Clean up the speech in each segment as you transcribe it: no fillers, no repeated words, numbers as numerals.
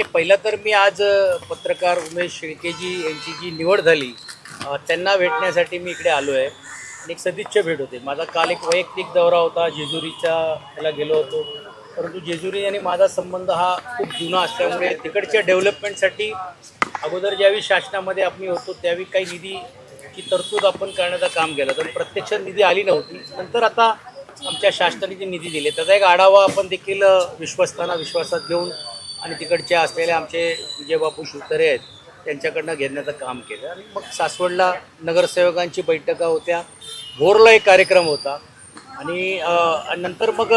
पहिला तर मी आज पत्रकार उमेश शेळकेजी यांची जी निवड झाली त्यांना भेटण्यासाठी मी इकडे आलो आहे आणि एक सदिच्छा भेट होते. माझा काल एक वैयक्तिक दौरा होता, जेजुरीच्या याला गेलो होतो. परंतु जेजुरी आणि माझा संबंध हा खूप जुना असल्यामुळे तिकडच्या डेव्हलपमेंटसाठी अगोदर ज्यावेळी शासनामध्ये आम्ही होतो त्यावेळी काही निधीची तरतूद आपण करण्याचं काम केलं, तर प्रत्यक्ष निधी आली नव्हती. नंतर आता आमच्या शासनाने जे निधी दिले त्याचा एक आढावा आपण देखील विश्वस्तांना विश्वासात घेऊन आणि तिकडचे असलेले आमचे विजयबापू शिवतरे आहेत त्यांच्याकडनं घेण्याचं काम केलं. आणि मग सासवडला नगरसेवकांची बैठका होत्या, भोरला एक कार्यक्रम होता आणि नंतर मग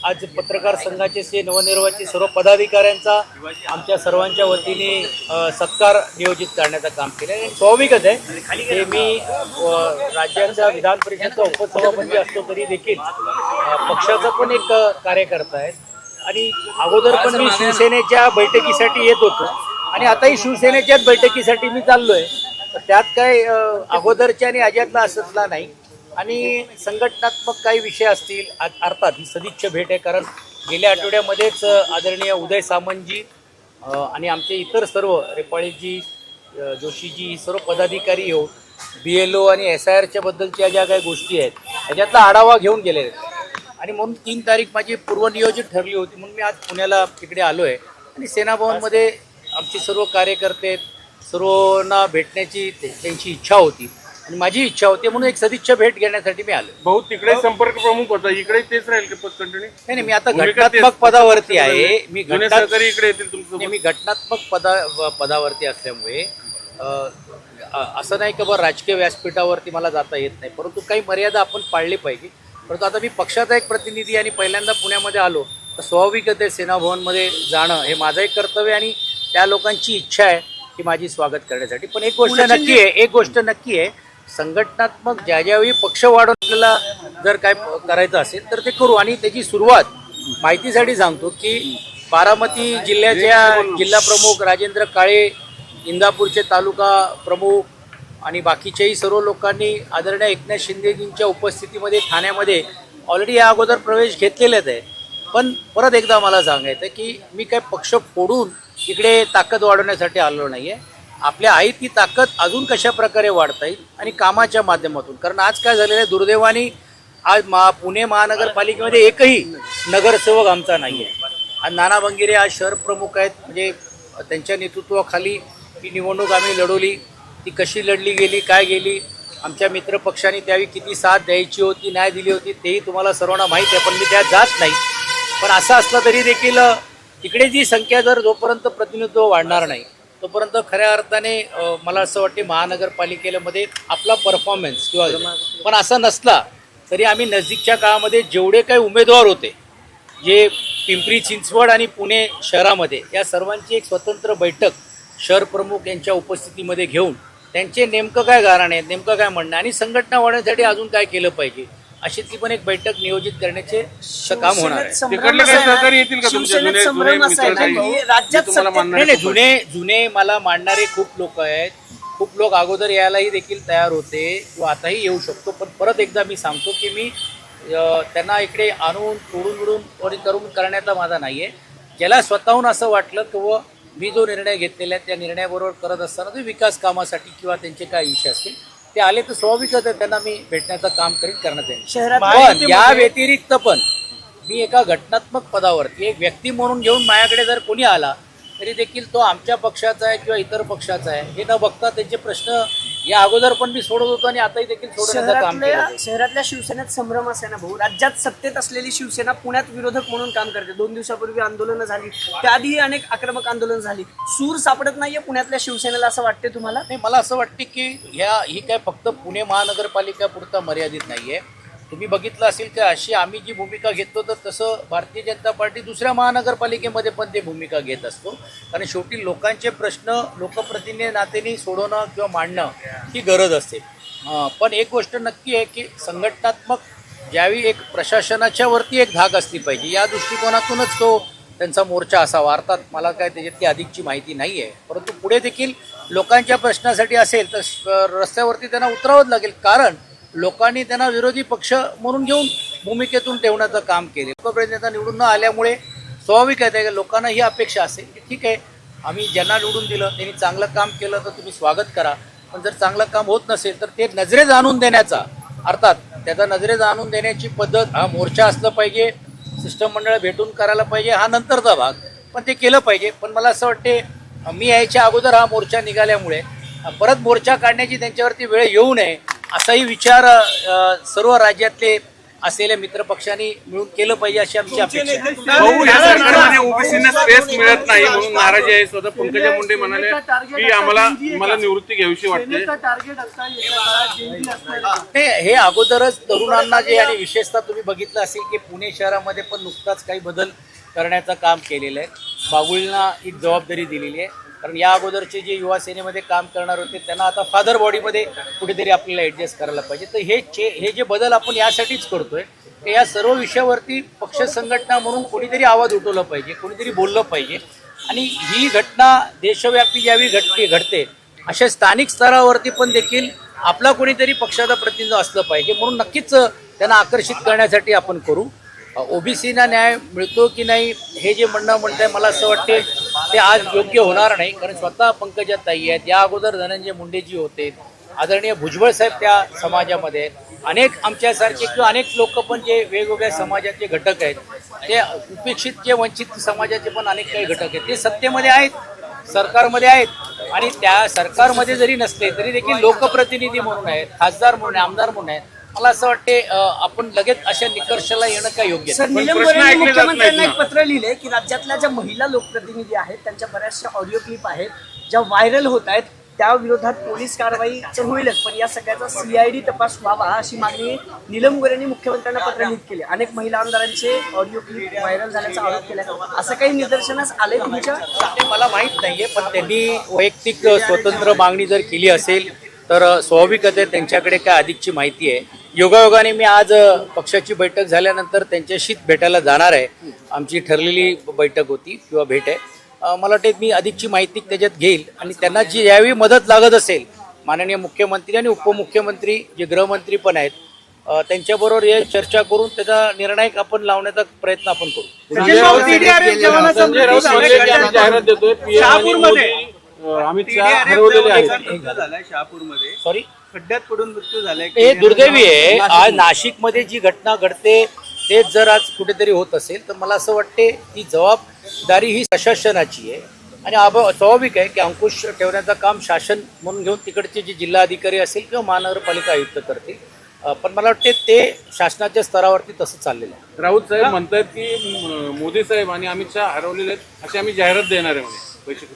आज पत्रकार संघाचे जे नवनिर्वाचित सर्व पदाधिकाऱ्यांचा आमच्या सर्वांच्या वतीने सत्कार नियोजित करण्याचं काम केलं आहे. स्वाभाविकच आहे ते मी राज्याच्या विधान परिषदेचा उपसभापती असतो तरी देखील पक्षाचा पण एक कार्यकर्ता आहे आणि अगोदर पण मी शिवसेनेच्या बैठकीसाठी येत होतो आणि आताही शिवसेनेच्याच बैठकीसाठी मी चाललो आहे. त्यात काय अगोदरच्या आणि अजातला असतला नाही आणि संघटनात्मक काही विषय असतील. अर्थात ही सदिच्छा भेट आहे कारण गेल्या आठवड्यामध्येच आदरणीय उदय सामंतजी आणि आमचे इतर सर्व रेपाळीजी, जोशीजी, सर्व पदाधिकारी येऊन BLO आणि SIRच्या बद्दलच्या ज्या काही गोष्टी आहेत ह्याच्यातला आढावा घेऊन गेले आहेत आणि म्हणून 3 तारीख माझी पूर्वनियोजित ठरली होती. म्हणून मी आज पुण्याला तिकडे आलो आहे आणि सेनाभवनमध्ये आमचे सर्व कार्यकर्ते सर्वांना भेटण्याची त्यांची इच्छा होती आणि माझी इच्छा होती म्हणून एक सदिच्छा भेट घेण्यासाठी मी आलो. भाऊ तिकडे संपर्क प्रमुख होता, इकडे तेच राहील की कंटिन्यू? नाही, मी आता घटनात्मक पदावरती आहे. मी इकडे येतील तुमचं? मी घटनात्मक पदावरती असल्यामुळे असं नाही की बरं राजकीय व्यासपीठावरती मला जाता येत नाही, परंतु काही मर्यादा आपण पाळली पाहिजे. परंतु आता मी पक्षाचा एक प्रतिनिधी आणि पहिल्यांदा पुण्यामध्ये आलो तर स्वाभाविकच आहे सेनाभवनमध्ये जाणं हे माझं एक कर्तव्य आणि त्या लोकांची इच्छा आहे की माझी स्वागत करण्यासाठी. पण एक गोष्ट नक्की आहे संघटनात्मक ज्यावेळी पक्ष वाढवून आपल्याला जर काय करायचं असेल तर ते करू. आणि त्याची सुरुवात माहितीसाठी सांगतो की बारामती जिल्ह्याच्या जिल्हा प्रमुख राजेंद्र काळे, इंदापूरचे तालुका प्रमुख आणि बाकीच्याही सर्व लोकांनी आदरणीय एकनाथ शिंदेजींच्या उपस्थितीमध्ये ठाण्यामध्ये ऑलरेडी या अगोदर प्रवेश घेतलेलेच आहे. पण परत एकदा मला सांगायचं की मी काय पक्ष फोडून इकडे ताकद वाढवण्यासाठी आलो नाही आहे. आपल्या आई ती ताकद अजून कशा प्रकारे वाढता येईल आणि कामाच्या माध्यमातून. कारण आज काय झालेलं आहे दुर्दैवाने आज पुणे महानगरपालिकेमध्ये एकही नगरसेवक आमचा नाही आहे. आज नाना भंगिरे आज शहर प्रमुख आहेत, म्हणजे त्यांच्या नेतृत्वाखाली ही निवडणूक आम्ही लढवली. ती कशी लढली गेली, काय गेली, आमच्या मित्रपक्षांनी त्यावेळी किती साथ द्यायची होती, नाही दिली होती तेही तुम्हाला सर्वांना माहीत आहे. पण मी त्यात जात नाही. पण असं असलं तरी देखील तिकडे जी संख्या जर जोपर्यंत प्रतिनिधित्व वाढणार नाही तोपर्यंत खऱ्या अर्थाने मला असं वाटते महानगरपालिकेमध्ये आपला परफॉर्मन्स किंवा पण असा नसला तरी आम्ही नजीकच्या काळामध्ये जेवढे काही उमेदवार होते जे पिंपरी चिंचवड आणि पुणे शहरामध्ये या सर्वांची एक स्वतंत्र बैठक शहर प्रमुख यांच्या उपस्थितीमध्ये घेऊन त्यांचे नेमकं काय गारण आहे, नेमकं काय म्हणणं आणि संघटना वाढवण्यासाठी अजून काय केलं पाहिजे अशी ती पण एक बैठक नियोजित करण्याचे काम होणार आहे. जुने मला मांडणारे खूप लोक आहेत. खूप लोक अगोदर यायलाही देखील तयार होते किंवा आताही येऊ शकतो. पण परत एकदा मी सांगतो की मी त्यांना इकडे आणून तोडून करून करण्याचा माझा नाही आहे. ज्याला स्वतःहून असं वाटलं किंवा मी जो निर्णय घेतलेला आहे त्या निर्णयाबरोबर करत असताना ते विकास कामासाठी किंवा त्यांचे काय विषय असतील ते आले तर स्वाभाविकच आहे त्यांना मी भेटण्याचं काम करण्यात येईल. पण या व्यतिरिक्त पण मी एका घटनात्मक पदावरती एक व्यक्ती म्हणून घेऊन माझ्याकडे जर कोणी आला तरी देखील तो आमच्या पक्षाचा आहे किंवा इतर पक्षाचा आहे हे न बघता त्यांचे प्रश्न या अगोदर पण मी सोडत होतो आणि आताही देखील सोडण्याचं काम केलं. शहरातल्या शिवसेनेत संभ्रम असे ना भाऊ, राज्यात सत्तेत असलेली शिवसेना पुण्यात विरोधक म्हणून काम करते. 2 दिवसापूर्वी आंदोलनं झाली, त्याआधीही अनेक आक्रमक आंदोलन झाली. सूर सापडत नाहीये पुण्यातल्या शिवसेनेला असं वाटते तुम्हाला? नाही, मला असं वाटते की ही काय फक्त पुणे महानगरपालिका पुरता मर्यादित नाहीये. तुम्ही बघितलं असेल की अशी आम्ही जी भूमिका घेतो तर तसं भारतीय जनता पार्टी दुसऱ्या महानगरपालिकेमध्ये पण ते भूमिका घेत असतो. कारण शेवटी लोकांचे प्रश्न लोकप्रतिनिधी नात्याने सोडवणं किंवा मांडणं ही गरज असते. पण एक गोष्ट नक्की आहे की संघटनात्मक ज्यावेळी एक प्रशासनाच्या वरती एक धाक असली पाहिजे या दृष्टिकोनातूनच तो त्यांचा मोर्चा असावा. अर्थात मला काय त्याच्यातली अधिकची माहिती नाही आहे, परंतु पुढे देखील लोकांच्या प्रश्नासाठी असेल तर रस्त्यावरती त्यांना उतरावंच लागेल. कारण लोकांनी त्यांना विरोधी पक्ष म्हणून घेऊन भूमिकेतून ठेवण्याचं काम केले. लोकप्रतिनिधी निवडून न आल्यामुळे स्वाभाविक आहे की लोकांना ही अपेक्षा असेल की ठीक आहे, आम्ही ज्यांना निवडून दिलं त्यांनी चांगलं काम केलं तर तुम्ही स्वागत करा, पण जर चांगलं काम होत नसेल तर ते नजरेत आणून देण्याचा, अर्थात त्याचा नजरेत आणून देण्याची पद्धत, हा मोर्चा असलं पाहिजे, शिष्टमंडळ भेटून करायला पाहिजे, हा नंतरचा भाग, पण ते केलं पाहिजे. पण मला असं वाटते मी यायच्या अगोदर हा मोर्चा निघाल्यामुळे परत मोर्चा काढण्याची त्यांच्यावरती वेळ येऊ नये असाही विचार सर्व राज्यातले असलेल्या मित्रपक्षांनी मिळून केलं पाहिजे अशी आमची अपेक्षा आहे. भाऊ, या सरकारमध्ये ओबीसीना स्पेस मिळत नाही म्हणून नाराजी आहे. स्वतः पंकजा मुंडे म्हणाले की मला निवृत्ती घ्यावीशी वाटते. हे अगोदरच तरुणांना जे, आणि विशेषतः तुम्ही बघितलं असेल की पुणे शहरामध्ये पण नुकताच काही बदल करण्याचं काम केलेलं आहे. बागुलना एक जबाबदारी दिलेली आहे, कारण या अगोदरचे जे युवा सेनेमध्ये काम करणार होते त्यांना आता फादर बॉडीमध्ये कुठेतरी आपल्याला ॲडजस्ट करायला पाहिजे. तर हे जे बदल आपण यासाठीच करतोय की या सर्व विषयावरती पक्ष संघटना म्हणून कोणीतरी आवाज उठवला पाहिजे, कोणीतरी बोललं पाहिजे. आणि ही घटना देशव्यापी ज्यावेळी घडते अशा स्थानिक स्तरावरती पण देखील आपला कोणीतरी पक्षाचा प्रतिनिधी असलं पाहिजे. म्हणून नक्कीच त्यांना आकर्षित करण्यासाठी आपण करू. ओबीसीना न्याय मिळतो की नाही हे जे म्हणणं मला असं वाटते ते आज योग्य होणार नाही, कारण स्वतः पंकजा ताई आहेत, या अगोदर धनंजय मुंडेजी होते, आदरणीय भुजबळ साहेब त्या समाजामध्ये आहेत, अनेक आमच्यासारखे किंवा अनेक लोक पण जे वेगवेगळ्या समाजाचे घटक आहेत, ते उपेक्षित जे वंचित समाजाचे पण अनेक काही घटक आहेत, ते सत्तेमध्ये आहेत, सरकारमध्ये आहेत, आणि त्या सरकारमध्ये जरी नसले तरी देखील लोकप्रतिनिधी म्हणून आहेत, खासदार म्हणून आहे, आमदार म्हणून आहेत. मला असं वाटते आपण लगेच अशा निकर्षाला येणं काय योग्य सर, नाही. नीलम गोऱ्हेंनी मुख्यमंत्र्यांना एक पत्र लिहिले की राज्यातल्या ज्या महिला लोकप्रतिनिधी आहेत त्यांच्या बऱ्याचशा ऑडिओ क्लिप आहेत ज्या व्हायरल होत आहेत, त्या विरोधात पोलीस कारवाई तर होईलच, पण या सगळ्याचा CID तपास व्हावा अशी मागणी नीलम गोऱ्हेंनी मुख्यमंत्र्यांना पत्र लिहित केली. अनेक महिला आमदारांचे ऑडिओ क्लिप व्हायरल झाल्याचा आरोप केला. असं काही निदर्शनास आलंय तुमच्या? ते मला माहीत नाहीये, पण त्यांनी वैयक्तिक स्वतंत्र मागणी जर केली असेल तर स्वाभाविकच आहे त्यांच्याकडे काय अधिकची माहिती आहे. योगायोगाने मी आज पक्षाची बैठक झाल्यानंतर त्यांच्याशीच भेटायला जाणार आहे. आमची ठरलेली बैठक होती किंवा भेट आहे. मला वाटते मी अधिकची माहिती त्याच्यात घेईल आणि त्यांना जी यावेळी मदत लागत असेल, माननीय मुख्यमंत्री आणि उपमुख्यमंत्री जे गृहमंत्री पण आहेत त्यांच्याबरोबर हे चर्चा करून त्याचा निर्णायक आपण लावण्याचा प्रयत्न आपण करू. जाहिरात देतोय अमित शहा हरवलेले आहेत. शहापूरमध्ये सॉरी, खड्ड्यात पडून मृत्यू झालाय. हे दुर्दैवी आहे. आज नाशिकमध्ये जी घटना घडते तेच जर आज कुठेतरी होत असेल तर मला असं वाटते ती जबाबदारी ही प्रशासनाची आहे, आणि स्वाभाविक आहे की अंकुश ठेवण्याचं काम शासन म्हणून घेऊन तिकडचे जे जिल्हाधिकारी असेल किंवा महानगरपालिका आयुक्त करतील. पण मला वाटते ते शासनाच्या स्तरावरती तसं चाललेलं आहे. राऊत साहेब म्हणतात की मोदी साहेब आणि अमित शहा हरवलेले आहेत अशी आम्ही जाहिरात देणार आहे म्हणे पैसे.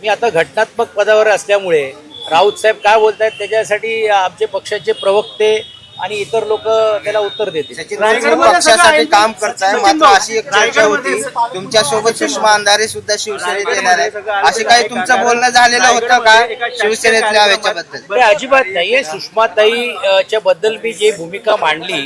मी आता घटनात्मक पदावर असल्यामुळे राऊत साहेब काय बोलतायत त्याच्यासाठी आमचे पक्षाचे प्रवक्ते आणि इतर लोक त्याला उत्तर देतील. पक्षासाठी काम करताय, मात्र अशी एक चर्चा होती तुमच्यासोबत सुषमा अंधारे सुद्धा शिवसेनेत येणार आहे, असे काही तुमचं बोलणं झालेलं होतं का शिवसेनेतल्या याच्याबद्दल? अजिबात नाहीये. सुषमाताईच्या बद्दल मी जी भूमिका मांडली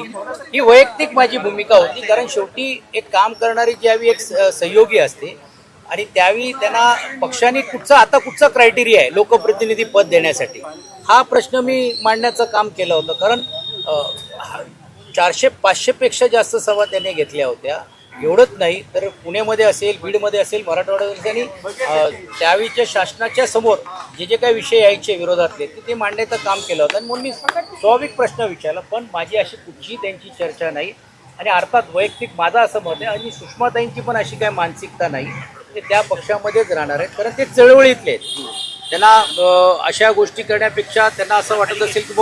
ही वैयक्तिक माझी भूमिका होती, कारण शेवटी एक काम करणारी ज्यावेळी एक सहयोगी असते आणि त्यावेळी त्यांना पक्षाने कुठचा क्रायटेरिया आहे लोकप्रतिनिधी पद देण्यासाठी, हा प्रश्न मी मांडण्याचं काम केलं होतं. कारण 400-500 पेक्षा जास्त सभा त्यांनी घेतल्या होत्या. एवढंच नाही तर पुण्यामध्ये असेल, बीडमध्ये असेल, मराठवाड्यात असेल, आणि त्यावेळीच्या शासनाच्या समोर जे काही विषय यायचे विरोधातले ते मांडण्याचं काम केलं होतं. आणि म्हणून मी स्वाभाविक प्रश्न विचारला, पण माझी अशी कुठची त्यांची चर्चा नाही. आणि अर्थात वैयक्तिक माझं असं मत आहे, आणि सुषमाताईंची पण अशी काही मानसिकता नाही, ते त्या पक्षामध्येच राहणार आहेत, कारण ते चळवळीतले आहेत. त्यांना अशा गोष्टी करण्यापेक्षा त्यांना असं वाटत असेल की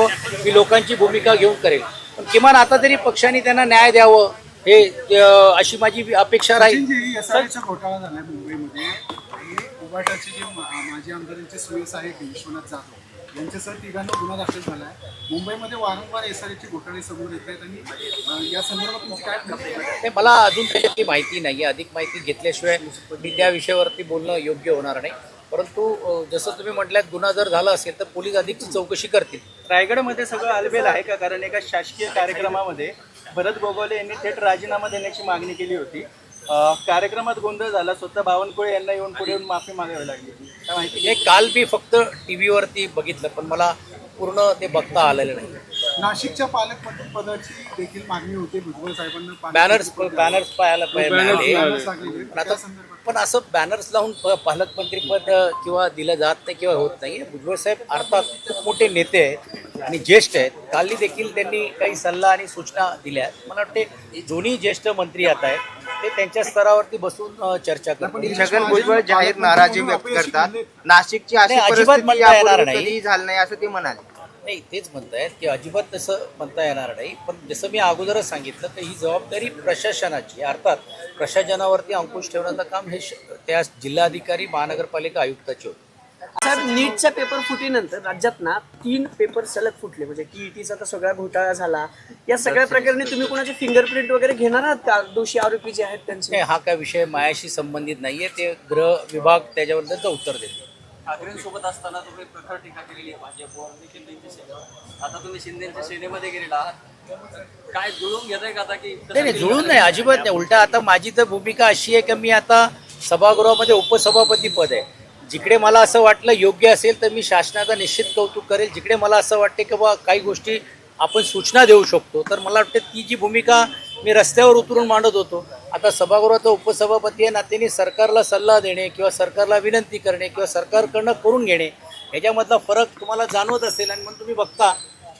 मी लोकांची भूमिका घेऊन करेल, पण किमान आता तरी पक्षाने त्यांना न्याय द्यावं हे अशी माझी अपेक्षा राहील. एसआरएचा घोटाळा झालाय मुंबईमध्ये, उबाटाचे जे माजी आमदारांचे सुयस आहेत विश्वनाथ जाधव यांच्यासह तिघांना गुन्हा दाखल झालाय. मुंबईमध्ये वारंवार एसआरएचे घोटाळे समोर येत आहेत आणि या संदर्भात तुमची काय प्रतिक्रिया आहे? मला अजून त्याच्यातली माहिती नाही आहे. अधिक माहिती घेतल्याशिवाय मी त्या विषयावरती बोलणं योग्य होणार नाही. परंतु जसं तुम्ही म्हटल्यात गुन्हा जर झाला असेल तर पोलीस अधिकची चौकशी करतील. रायगडमध्ये सगळं आलबेल आहे का? कारण एका शासकीय कार्यक्रमामध्ये भरत गोगावले यांनी थेट राजीनामा देण्याची मागणी केली होती. कार्यक्रमात गोंधळ झाला, स्वतः बावनकुळे यांना येऊन पुढे येऊन माफी मागावी लागली. काय माहिती? काल मी फक्त TV वरती बघितलं, पण मला पूर्ण ते बघता आलेलं नाही. नाशिकच्या पालकमंत्री पदाची देखील मागणी होती भुजबळ साहेबांना. बॅनर्स पाहायला मिळाले. बॅनर्स लागलेले. पण आता त्या संदर्भात पण असं बॅनर्स लावून पालकमंत्रीपद किंवा दिलं जात नाही किंवा होत नाही. भुजबळ साहेब अर्थात खूप मोठे नेते आहेत आणि ज्येष्ठ आहेत. कालही देखील त्यांनी काही सल्ला आणि सूचना दिल्या. मला वाटते दोन्ही ज्येष्ठ मंत्री आता आहेत ते त्यांच्या स्तरावरती बसून चर्चा करतील. छगन भुजबळ जाहीर नाराजी व्यक्त करतात. नाशिकची अशी नाही, अजिबात परिस्थिती म्हणता येणार यापूर्वी नाही. कधीही झाली नाही असं ते म्हणाले. नाही, तेच म्हणतायत की अजिबात तसं म्हणता येणार नाही. पण जसं मी अगोदरच सांगितलं तर ही जबाबदारी प्रशासनाची आहे. अर्थात प्रशासनावरती अंकुश ठेवण्याचं काम हे त्या जिल्हाधिकारी महानगरपालिका आयुक्ताचे होते. साहेब, नीटच्या पेपर फुटीनंतर राज्यात ना 3 पेपर सलग फुटले. म्हणजे टीईटीचा तर सगळा घोटाळा झाला. या सगळ्या प्रकरणी तुम्ही कोणाचे फिंगरप्रिंट वगैरे घेणार आहात का? दोषी आरोपी जे आहेत त्यांचे? नाही, हा काय विषय मायाशी संबंधित नाहीये. ते गृह विभाग त्याच्याबद्दलचं उत्तर देतो. ठाकरेंसोबत असताना तुम्ही प्रखर टीका केलेली आहे भाजपवर आणि शिंदेच्या सेनेवर. आता तुम्ही शिंदेच्या सेनेमध्ये गेलेला आहात. काय जुळून घेताय का आता की नाही, जुळून नाही, अजिबात नाही. उलटा आता माझी तर भूमिका अशी आहे की मी आता सभागृहामध्ये उपसभापती पद आहे. जिकडे मला असं वाटलं योग्य असेल तर मी शासनाचा निश्चित कौतुक करेल. जिकडे मला असं वाटते की बा काही गोष्टी आपण सूचना देऊ शकतो तर मला वाटतं ती जी भूमिका मी रस्त्यावर उतरून मांडत होतो. आता सभागृहाचा उपसभापती या नात्याने सरकारला सल्ला देणे किंवा सरकारला विनंती करणे किंवा सरकारकडनं करून घेणे ह्याच्यामधला फरक तुम्हाला जाणवत असेल. आणि म्हणून तुम्ही बघता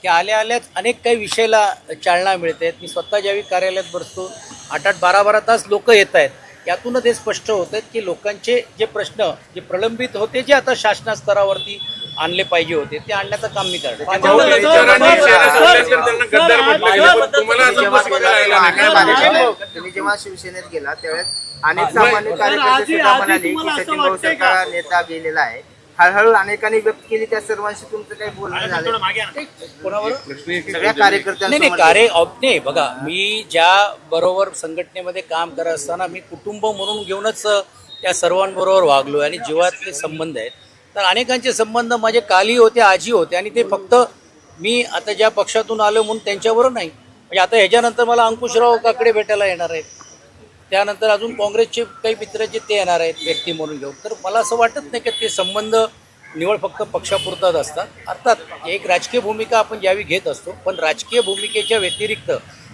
की आल्याच अनेक काही विषयाला चालना मिळते. मी स्वतः ज्यावेळी कार्यालयात बसतो 8-8, 12-12 तास लोक येत आहेत. यातूनच हे स्पष्ट होत आहेत की लोकांचे जे प्रश्न जे प्रलंबित होते जे आता शासना स्तरावरती आणले पाहिजे होते ते आणण्याचं काम मी करतो. विचारांनी सेना सोडल्यानंतर त्यांना गद्दार म्हटलं. पण तुम्हाला असं कसं बघायला लागलं नाही? तुम्ही जेव्हा शिवसेनेत गेला त्यावेळेस अनेक सामान्य कार्यकर्ते सुद्धा म्हणाले की सचिन भाऊ सारखा नेता गेलेला आहे. हळूहळू अनेकांनी व्यक्त केली. त्या सर्वांशी तुमचं काही बोलणं झालं? कोणावर सगळ्या कार्यकर्त्यांसमोर नाही बघा, मी ज्या बरोबर संघटनेमध्ये काम करत असताना मी कुटुंब म्हणून घेऊनच त्या सर्वांबरोबर वागलो आणि जीवातले संबंध आहेत. तर अनेकांचे संबंध माझे कालही होते, आजही होते. आणि ते फक्त मी आता ज्या पक्षातून आलो म्हणून त्यांच्याबरोबर नाही. म्हणजे आता ह्याच्यानंतर मला अंकुशराव काकडे भेटायला येणार आहेत. त्यानंतर अजून काँग्रेसचे काही मित्र जे ते येणार आहेत व्यक्ती म्हणून घेऊन. तर मला असं वाटत नाही की ते संबंध निवड फक्त पक्षापुरताच असतात. अर्थात एक राजकीय भूमिका आपण ज्यावेळी घेत असतो पण राजकीय भूमिकेच्या व्यतिरिक्त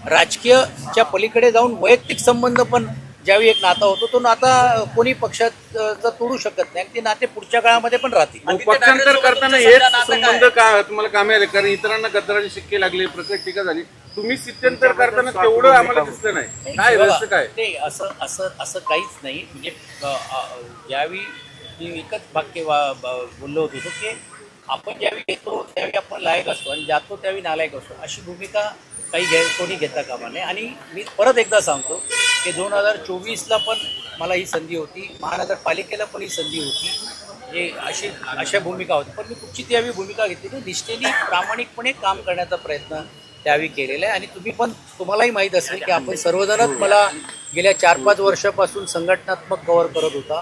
राजकीयच्या पलीकडे जाऊन वैयक्तिक संबंध पण ज्यावेळी एक नाता होतो तो नाता कोणी पक्षात तोडू शकत नाही. ते नाते पुढच्या काळामध्ये पण राहतील. पक्षांतर करताना हेच संबंध का तुम्हाला कामी आले? कारण इतरांना गद्दाराचे शिक्के लागले, प्रकट टीका झाली. तुम्ही स्थित्यंतर करताना तेवढं आम्हाला दिसलं नाही. काय रहस्य काय? नाही, असं काहीच नाही. म्हणजे ज्यावेळी मी एकच वाक्य बोललो होतो की आपण ज्यावेळी येतो त्यावेळी आपण लायक असतो आणि जातो त्यावेळी नालायक असतो. अशी भूमिका कोणी घेता कामा नये. आणि मी परत एकदा सांगतो की 2024ला पण मला ही संधी होती, महानगरपालिकेला पण ही संधी होती. हे अशा भूमिका होत्या. पण मी कुठची त्यावेळी भूमिका घेतली की निष्ठेने प्रामाणिकपणे काम करण्याचा प्रयत्न त्यावेळी केलेला आहे. आणि तुम्हालाही माहीत असेल की आपण सर्वजणच मला गेल्या 4-5 वर्षापासून संघटनात्मक कव्हर करत होता.